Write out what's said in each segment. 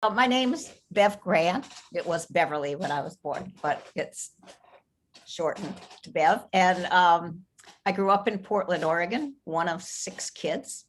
My name's Bev Grant. It was Beverly when I was born, but it's shortened to Bev. And I grew up in Portland, Oregon, one of 6 kids,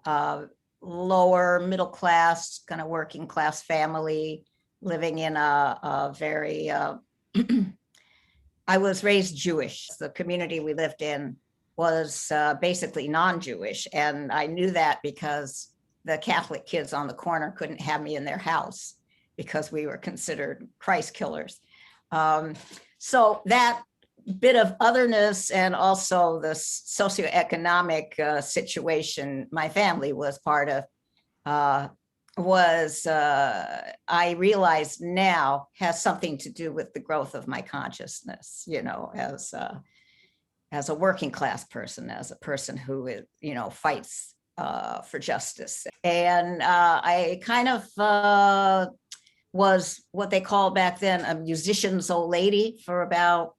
uh, lower middle class, kind of working class family, living in a very, I was raised Jewish. The community we lived in was basically non-Jewish. And I knew that because the Catholic kids on the corner couldn't have me in their house because we were considered Christ killers. So that bit of otherness and also the socioeconomic situation my family was part of I realize now has something to do with the growth of my consciousness, as a working class person, as a person who is, fights for justice. And I kind of was what they called back then a musician's old lady for about,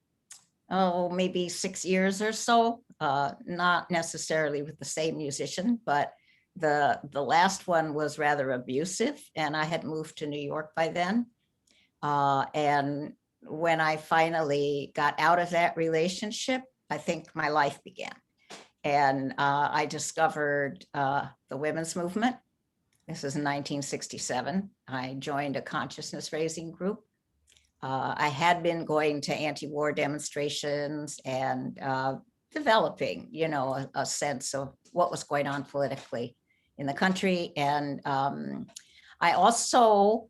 maybe 6 years or so, not necessarily with the same musician, but the last one was rather abusive, and I had moved to New York by then. And when I finally got out of that relationship, I think my life began. And I discovered the women's movement. This is in 1967. I joined a consciousness raising group. I had been going to anti-war demonstrations and developing, a sense of what was going on politically in the country. And I also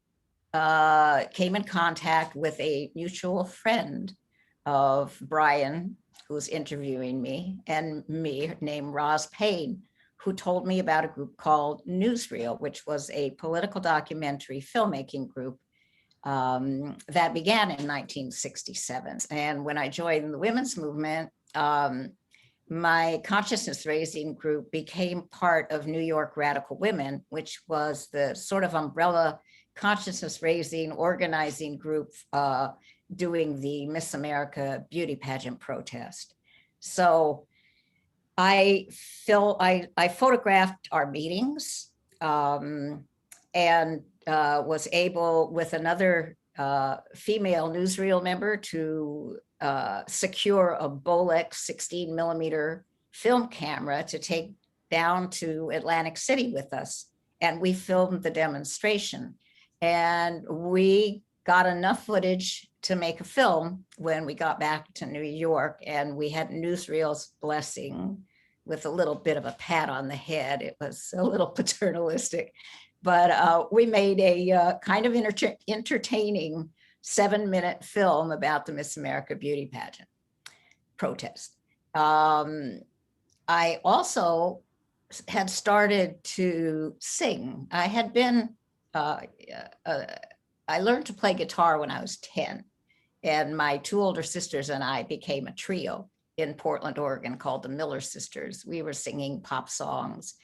came in contact with a mutual friend of Brian, who's interviewing me, and me, named Roz Payne, who told me about a group called Newsreel, which was a political documentary filmmaking group that began in 1967. And when I joined the women's movement, my consciousness raising group became part of New York Radical Women, which was the sort of umbrella consciousness raising organizing group doing the Miss America beauty pageant protest. So I photographed our meetings and was able, with another female newsreel member, to secure a Bolex 16 millimeter film camera to take down to Atlantic City with us. And we filmed the demonstration. And we got enough footage to make a film when we got back to New York, and we had Newsreel's blessing with a little bit of a pat on the head. It was a little paternalistic, but we made a kind of entertaining 7-minute film about the Miss America beauty pageant protest. I also had started to sing. I had been, I learned to play guitar when I was 10, and my 2 older sisters and I became a trio in Portland, Oregon, called the Miller Sisters. We were singing pop songs.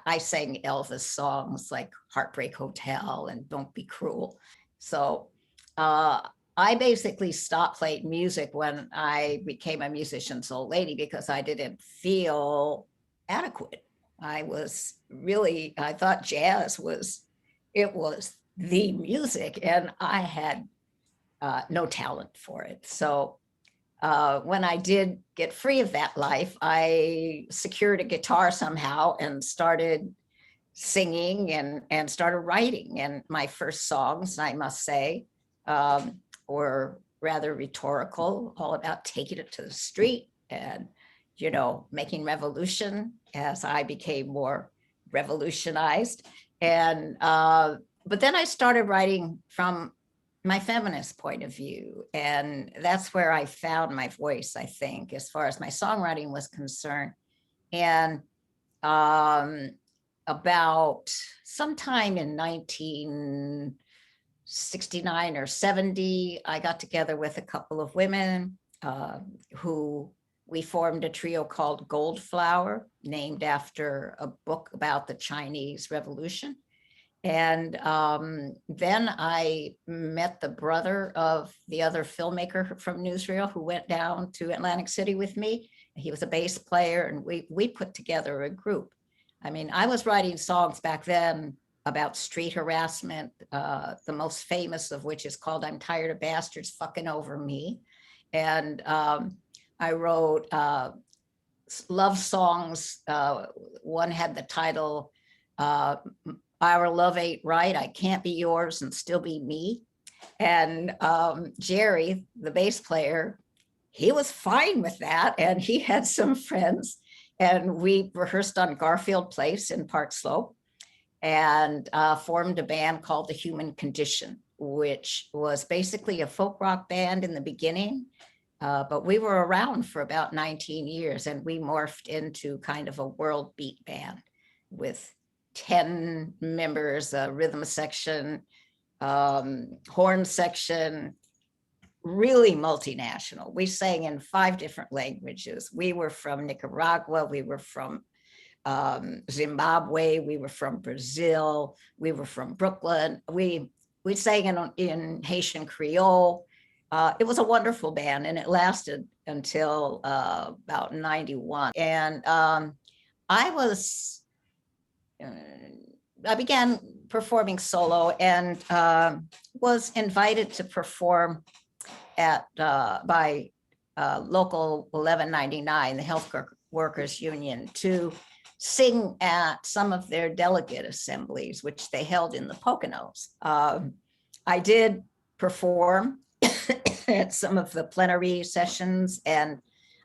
I sang Elvis songs like Heartbreak Hotel and Don't Be Cruel. So I basically stopped playing music when I became a musician's old lady because I didn't feel adequate. I thought jazz was the music, and I had no talent for it. So when I did get free of that life, I secured a guitar somehow and started singing and started writing. And my first songs, I must say, were rather rhetorical, all about taking it to the street and, making revolution as I became more revolutionized. And but then I started writing from my feminist point of view. And that's where I found my voice, I think, as far as my songwriting was concerned. And about sometime in 1969 or 70, I got together with a couple of women who we formed a trio called Goldflower, named after a book about the Chinese Revolution. And then I met the brother of the other filmmaker from Newsreel who went down to Atlantic City with me. He was a bass player, and we put together a group. I mean, I was writing songs back then about street harassment, the most famous of which is called I'm Tired of Bastards Fucking Over Me. And I wrote love songs. One had the title, Our Love Ain't Right, I Can't Be Yours and Still Be Me. And Jerry, the bass player, he was fine with that. And he had some friends, and we rehearsed on Garfield Place in Park Slope, and formed a band called The Human Condition, which was basically a folk rock band in the beginning. But we were around for about 19 years, and we morphed into kind of a world beat band with 10 members, a rhythm section, horn section, really multinational. We sang in 5 different languages. We were from Nicaragua, we were from Zimbabwe, we were from Brazil, we were from Brooklyn. We sang in Haitian Creole. It was a wonderful band, and it lasted until about 91. And I was, I began performing solo, and was invited to perform at by Local 1199, the Health Workers Union, to sing at some of their delegate assemblies, which they held in the Poconos. I did perform at some of the plenary sessions, and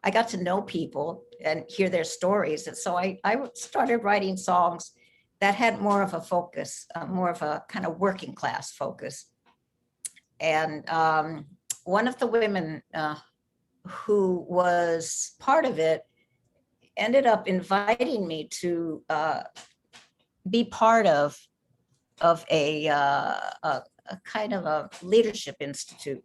I got to know people and hear their stories. And so I started writing songs that had more of a focus, more of a kind of working class focus. And one of the women who was part of it ended up inviting me to be part of a kind of a leadership institute.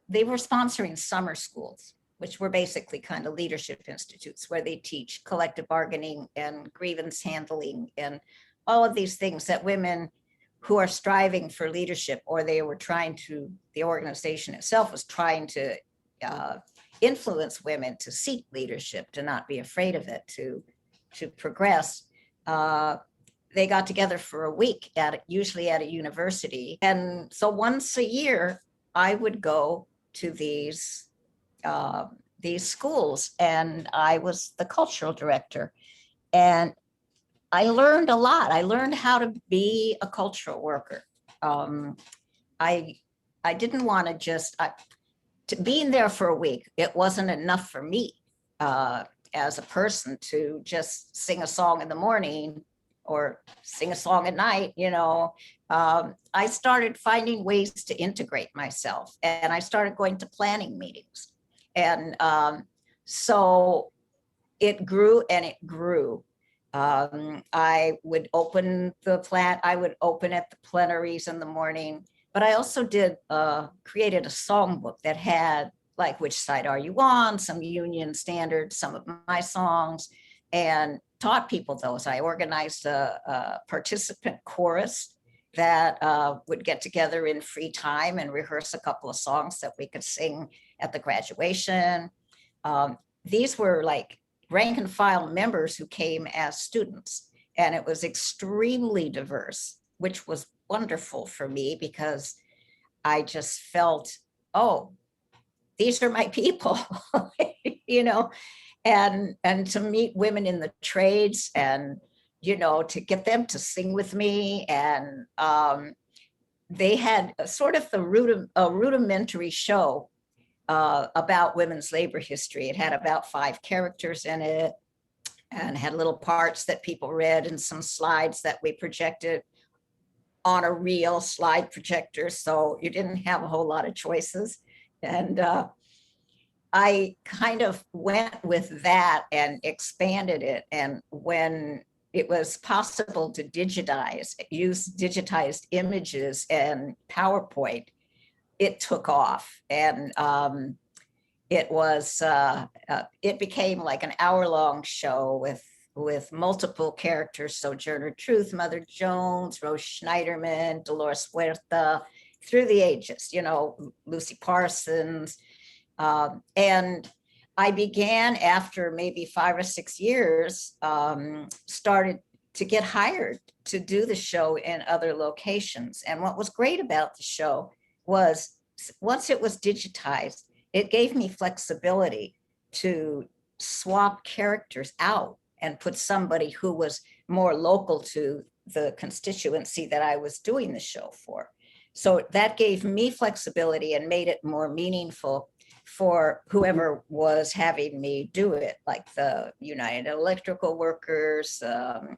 They were sponsoring summer schools, which were basically kind of leadership institutes where they teach collective bargaining and grievance handling and all of these things that women who are striving for leadership, or they were trying to, the organization itself was trying to influence women to seek leadership, to not be afraid of it, to progress. They got together for a week usually at a university. And so once a year, I would go to these schools, and I was the cultural director. And I learned a lot. I learned how to be a cultural worker. I didn't want to just, to being there for a week, it wasn't enough for me as a person to just sing a song in the morning or sing a song at night, you know. I started finding ways to integrate myself, and I started going to planning meetings. And so it grew and it grew. I would open I would open at the plenaries in the morning, but I also created a songbook that had like, which side are you on, some union standards, some of my songs, and taught people those. I organized a participant chorus that would get together in free time and rehearse a couple of songs that we could sing at the graduation. These were like rank and file members who came as students, and it was extremely diverse, which was wonderful for me because I just felt, oh, these are my people, you know, and to meet women in the trades, and you know, to get them to sing with me. And they had a sort of a rudimentary show about women's labor history. It had about 5 characters in it, and had little parts that people read, and some slides that we projected on a real slide projector, so you didn't have a whole lot of choices. And I kind of went with that and expanded it. And when it was possible to use digitized images and PowerPoint, it took off. And it became like an hour-long show with multiple characters: Sojourner Truth, Mother Jones, Rose Schneiderman, Dolores Huerta, through the ages, you know, Lucy Parsons. And I began, after maybe 5 or 6 years, started to get hired to do the show in other locations. And what was great about the show was once it was digitized, it gave me flexibility to swap characters out and put somebody who was more local to the constituency that I was doing the show for. So that gave me flexibility and made it more meaningful for whoever was having me do it, like the United Electrical Workers, the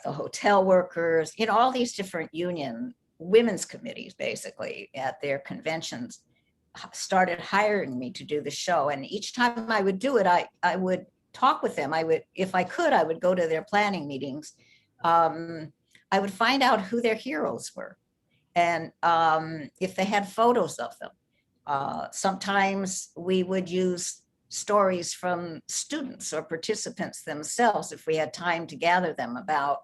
hotel workers, all these different union women's committees, basically at their conventions, started hiring me to do the show. And each time I would do it, I would talk with them. I would, if I could, I would go to their planning meetings. I would find out who their heroes were and if they had photos of them. Sometimes we would use stories from students or participants themselves if we had time to gather them about,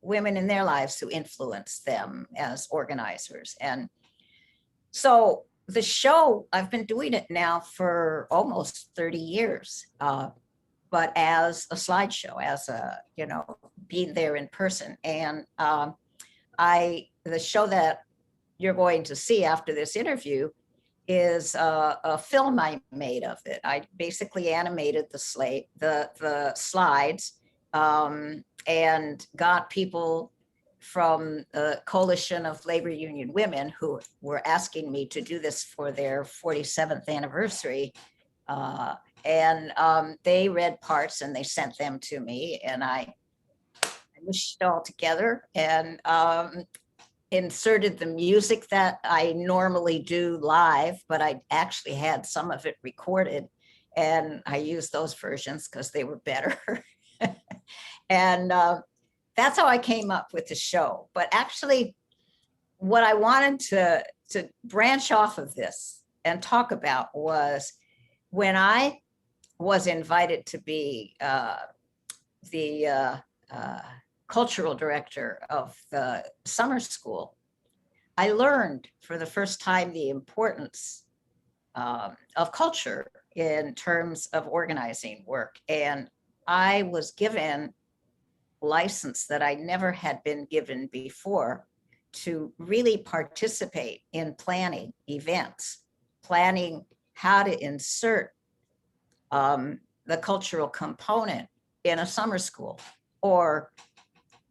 women in their lives who influenced them as organizers. And so the show, I've been doing it now for almost 30 years, but as a slideshow, as being there in person. And the show that you're going to see after this interview is a film I made of it. I basically animated the slides, and got people from the Coalition of Labor Union Women who were asking me to do this for their 47th anniversary. And they read parts and they sent them to me, and I mushed it all together and inserted the music that I normally do live, but I actually had some of it recorded, and I used those versions because they were better. And that's how I came up with the show. But actually, what I wanted to branch off of this and talk about was when I was invited to be the cultural director of the summer school, I learned for the first time the importance of culture in terms of organizing work. And I was given license that I never had been given before to really participate in planning events, planning how to insert the cultural component in a summer school or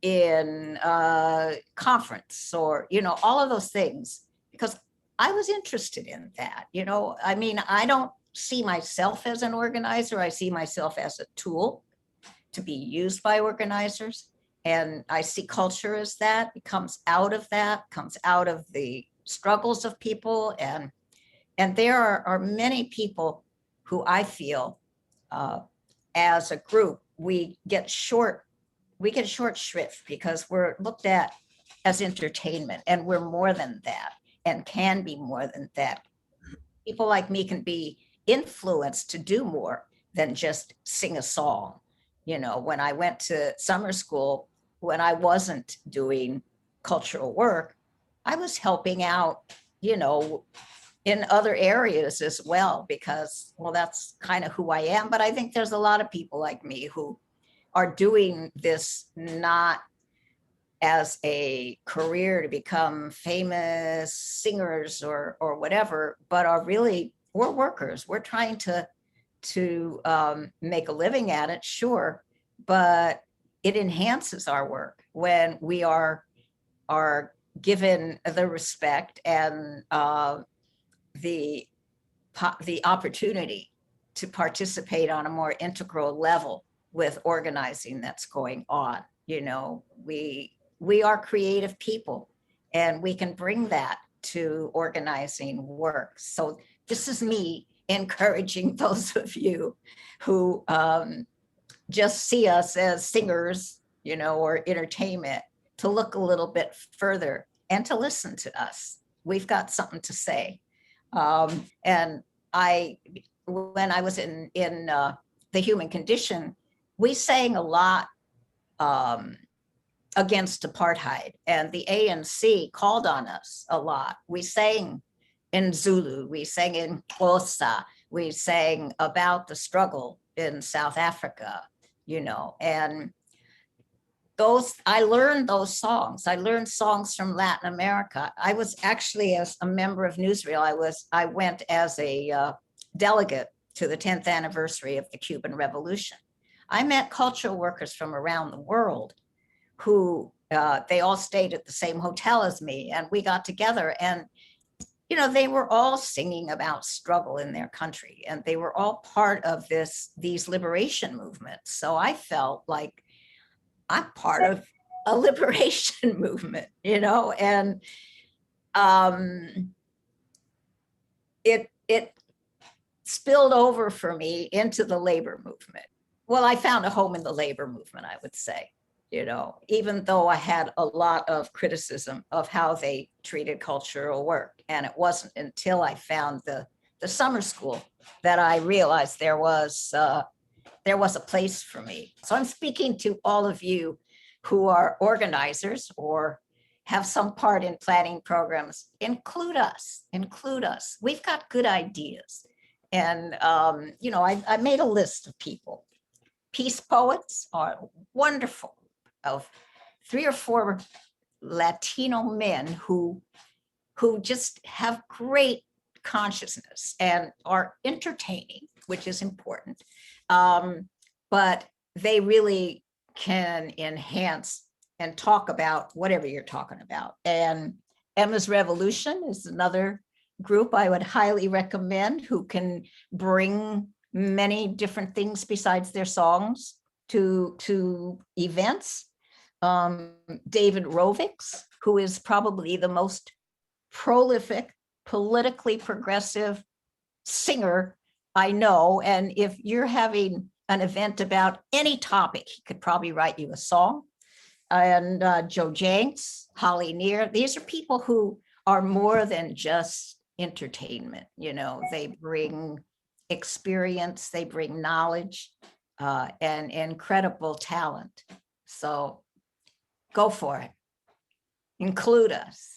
in a conference, or all of those things, because I was interested in that. I don't see myself as an organizer. I see myself as a tool to be used by organizers, and I see culture as that. It comes out of the struggles of people, and there are many people who I feel as a group we get short shrift because we're looked at as entertainment, and we're more than that and can be more than that. People like me can be influenced to do more than just sing a song. When I went to summer school, when I wasn't doing cultural work, I was helping out, in other areas as well, because, well, that's kind of who I am. But I think there's a lot of people like me who are doing this not as a career to become famous singers or whatever, but we're workers. We're trying to make a living at it, sure, but it enhances our work when we are given the respect and the opportunity to participate on a more integral level with organizing that's going on. We are creative people, and we can bring that to organizing work. So this is me encouraging those of you who just see us as singers, or entertainment, to look a little bit further and to listen to us. We've got something to say. And when I was in The Human Condition, we sang a lot against apartheid, and the ANC called on us a lot. We sang in Zulu, we sang in Xhosa, we sang about the struggle in South Africa, and I learned those songs. I learned songs from Latin America. I was actually, as a member of Newsreel, I went as a delegate to the 10th anniversary of the Cuban Revolution. I met cultural workers from around the world who they all stayed at the same hotel as me, and we got together, and they were all singing about struggle in their country, and they were all part of these liberation movements. So I felt like I'm part of a liberation movement, and it spilled over for me into the labor movement. Well, I found a home in the labor movement, I would say, even though I had a lot of criticism of how they treated cultural work. And it wasn't until I found the summer school that I realized there was a place for me. So I'm speaking to all of you who are organizers or have some part in planning programs. Include us. We've got good ideas. And, I made a list of people. Peace poets are wonderful, of 3 or 4 Latino men who just have great consciousness and are entertaining, which is important. But they really can enhance and talk about whatever you're talking about. And Emma's Revolution is another group I would highly recommend, who can bring many different things besides their songs to events. David Rovics, who is probably the most prolific, politically progressive singer I know. And if you're having an event about any topic, he could probably write you a song. And Joe Jenks, Holly Near, these are people who are more than just entertainment. They bring experience, they bring knowledge, and incredible talent. So go for it. Include us.